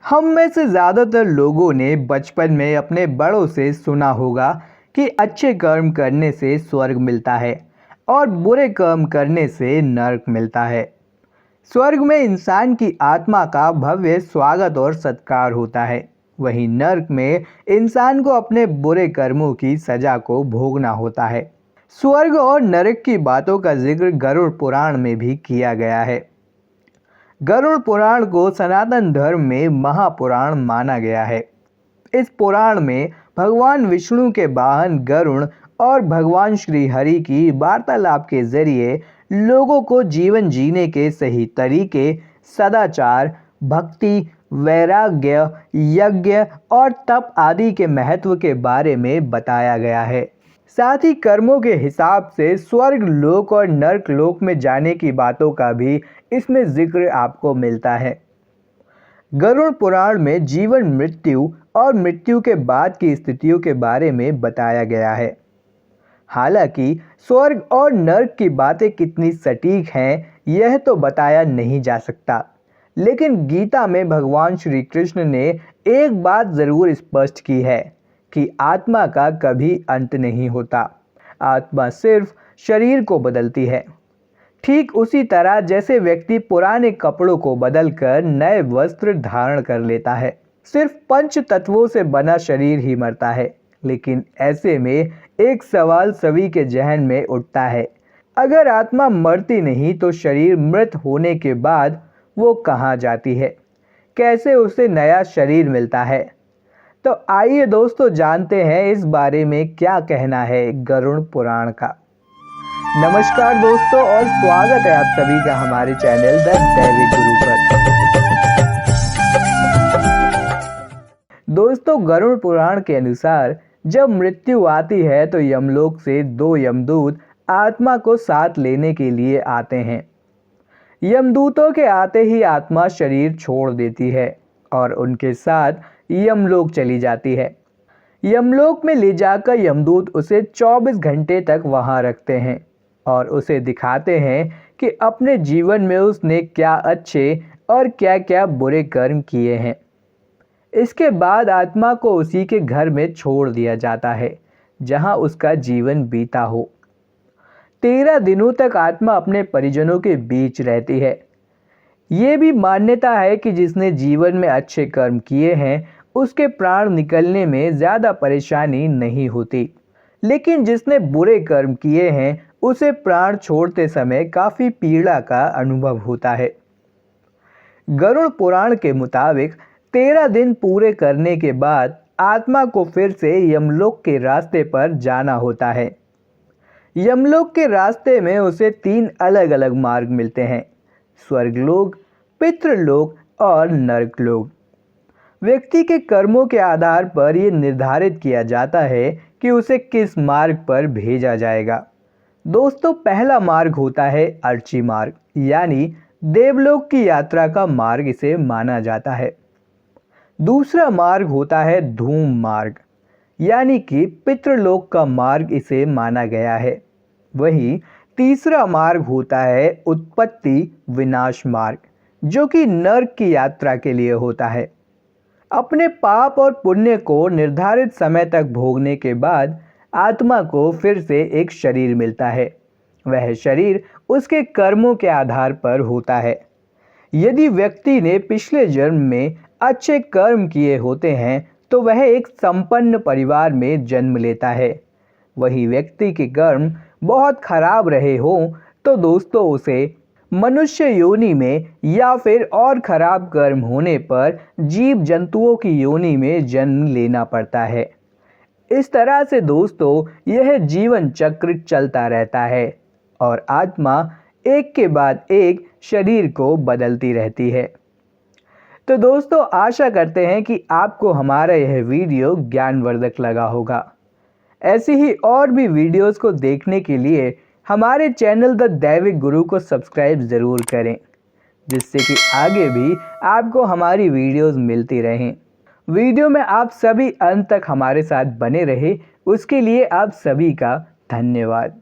हम में से ज़्यादातर लोगों ने बचपन में अपने बड़ों से सुना होगा कि अच्छे कर्म करने से स्वर्ग मिलता है और बुरे कर्म करने से नरक मिलता है। स्वर्ग में इंसान की आत्मा का भव्य स्वागत और सत्कार होता है, वहीं नरक में इंसान को अपने बुरे कर्मों की सजा को भोगना होता है। स्वर्ग और नरक की बातों का जिक्र गरुड़ पुराण में भी किया गया है। गरुड़ पुराण को सनातन धर्म में महापुराण माना गया है। इस पुराण में भगवान विष्णु के वाहन गरुड़ और भगवान श्री हरि की वार्तालाप के जरिए लोगों को जीवन जीने के सही तरीके, सदाचार, भक्ति, वैराग्य, यज्ञ और तप आदि के महत्व के बारे में बताया गया है। साथ ही कर्मों के हिसाब से स्वर्ग लोक और नरक लोक में जाने की बातों का भी इसमें जिक्र आपको मिलता है। गरुड़ पुराण में जीवन, मृत्यु और मृत्यु के बाद की स्थितियों के बारे में बताया गया है। हालांकि स्वर्ग और नरक की बातें कितनी सटीक हैं यह तो बताया नहीं जा सकता, लेकिन गीता में भगवान श्री कृष्ण ने एक बात जरूर स्पष्ट की है कि आत्मा का कभी अंत नहीं होता। आत्मा सिर्फ शरीर को बदलती है। ठीक उसी तरह जैसे व्यक्ति पुराने कपड़ों को बदलकर नए वस्त्र धारण कर लेता है। सिर्फ पंच तत्वों से बना शरीर ही मरता है। लेकिन ऐसे में एक सवाल सभी के जहन में उठता है, अगर आत्मा मरती नहीं तो शरीर मृत होने के बाद वो कहाँ जाती है? कैसे उसे नया शरीर मिलता है? तो आइए दोस्तों जानते हैं इस बारे में क्या कहना है गरुड़ पुराण का। नमस्कार दोस्तों और स्वागत है आप सभी का हमारे चैनल द दैविक गुरु पर। दोस्तों गरुड़ पुराण के अनुसार जब मृत्यु आती है तो यमलोक से दो यमदूत आत्मा को साथ लेने के लिए आते हैं। यमदूतों के आते ही आत्मा शरीर छोड़ देती है और उनके साथ यमलोक चली जाती है। यमलोक में ले जाकर यमदूत उसे 24 घंटे तक वहां रखते हैं और उसे दिखाते हैं कि अपने जीवन में उसने क्या अच्छे और क्या क्या बुरे कर्म किए हैं। इसके बाद आत्मा को उसी के घर में छोड़ दिया जाता है जहां उसका जीवन बीता हो। 13 दिनों तक आत्मा अपने परिजनों के बीच रहती है। ये भी मान्यता है कि जिसने जीवन में अच्छे कर्म किए हैं उसके प्राण निकलने में ज़्यादा परेशानी नहीं होती, लेकिन जिसने बुरे कर्म किए हैं उसे प्राण छोड़ते समय काफ़ी पीड़ा का अनुभव होता है। गरुड़ पुराण के मुताबिक 13 दिन पूरे करने के बाद आत्मा को फिर से यमलोक के रास्ते पर जाना होता है। यमलोक के रास्ते में उसे 3 अलग अलग मार्ग मिलते हैं: स्वर्गलोक, पितृलोक और नरकलोक। व्यक्ति के कर्मों के आधार पर यह निर्धारित किया जाता है कि उसे किस मार्ग पर भेजा जाएगा। दोस्तों पहला मार्ग होता है अर्ची मार्ग, यानी देवलोक की यात्रा का मार्ग इसे माना जाता है। दूसरा मार्ग होता है धूम मार्ग, यानी कि पितृलोक का मार्ग इसे माना गया है। वहीं तीसरा मार्ग होता है उत्पत्ति विनाश मार्ग, जो कि नरक की यात्रा के लिए होता है। अपने पाप और पुण्य को निर्धारित समय तक भोगने के बाद आत्मा को फिर से एक शरीर मिलता है। वह शरीर उसके कर्मों के आधार पर होता है। यदि व्यक्ति ने पिछले जन्म में अच्छे कर्म किए होते हैं तो वह एक संपन्न परिवार में जन्म लेता है। वही व्यक्ति के कर्म बहुत खराब रहे हों तो दोस्तों उसे मनुष्य योनि में या फिर और खराब कर्म होने पर जीव जंतुओं की योनि में जन्म लेना पड़ता है। इस तरह से दोस्तों यह जीवन चक्र चलता रहता है और आत्मा एक के बाद एक शरीर को बदलती रहती है। तो दोस्तों आशा करते हैं कि आपको हमारा यह वीडियो ज्ञानवर्धक लगा होगा। ऐसी ही और भी वीडियोस को देखने के लिए हमारे चैनल द दैविक गुरु को सब्सक्राइब ज़रूर करें, जिससे कि आगे भी आपको हमारी वीडियोस मिलती रहें। वीडियो में आप सभी अंत तक हमारे साथ बने रहे, उसके लिए आप सभी का धन्यवाद।